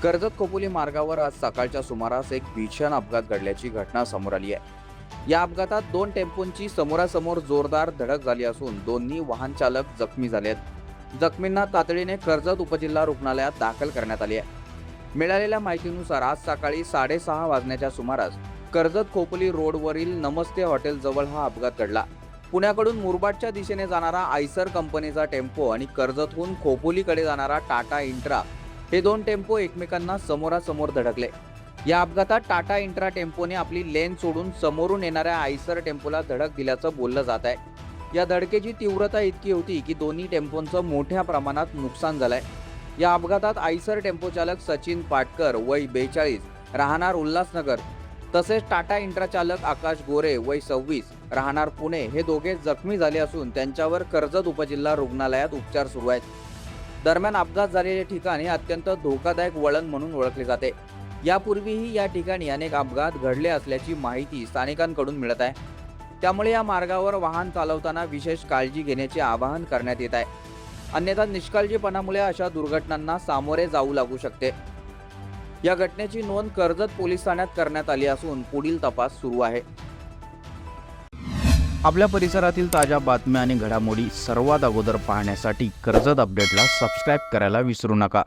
कर्जत खोपोली मार्गावर आज सकाळच्या सुमारास एक भीषण अपघात घडल्याची घटना समोर आली आहे। या अपघातात दोन टेम्पोंची समोरासमोर जोरदार धडक झाली असून दोन्ही वाहन चालक जखमी झाले आहेत। जखमींना तातडीने कर्जत उपजिल्हा रुग्णालयात दाखल करण्यात आले आहे। मिळालेल्या माहितीनुसार आज सकाळी 6:30 वाजण्याच्या सुमारास कर्जत खोपोली रोडवरील नमस्ते हॉटेल जवळ हा अपघात घडला। पुण्याकडून मुरबाडच्या दिशेने जाणारा आयसर कंपनीचा टेम्पो आणि कर्जतहून खोपोलीकडे जाणारा टाटा इंट्रा हे दोन टेम्पो एकमेकांना समोरासमोर धडकले। या अपघातात टाटा इंट्रा टेम्पोने आपली लेन सोडून समोरून येणाऱ्या आयसर टेम्पोला धडक दिल्याचं बोललं जात आहे। या धडकेची तीव्रता इतकी होती की दोन्ही टेम्पोंचं मोठ्या प्रमाणात नुकसान झालंय। या अपघातात आयसर टेम्पो चालक सचिन पाटकर वय 42 राहणार उल्हासनगर तसेच टाटा इंट्रा चालक आकाश गोरे वय 26 राहणार पुणे हे दोघे जखमी झाले असून त्यांच्यावर कर्जत उपजिल्हा रुग्णालयात उपचार सुरू आहेत। दरम्यान अपघात झालेले ठिकाण अत्यंत धोकादायक वळण म्हणून ओळखले जाते। यापूर्वीही या ठिकाणी अनेक अपघात घडले असल्याची माहिती स्थानिकांकडून मिळत आहे। त्यामुळे या मार्गावर वाहन चालवताना विशेष काळजी घेण्याचे आवाहन करण्यात येत आहे। अन्यथा निष्काळजीपणामुळे अशा दुर्घटनांना सामोरे जाऊ लागू शकते। या घटनेची नोंद कर्जत पोलीस ठाण्यात करण्यात आली असून पुढील तपास सुरू आहे। आपल्या परिसरातील ताज्या बातम्या आणि घडामोडी सर्वात अगोदर पाहण्यासाठी कर्जत अपडेटला सबस्क्राइब करायला विसरू नका।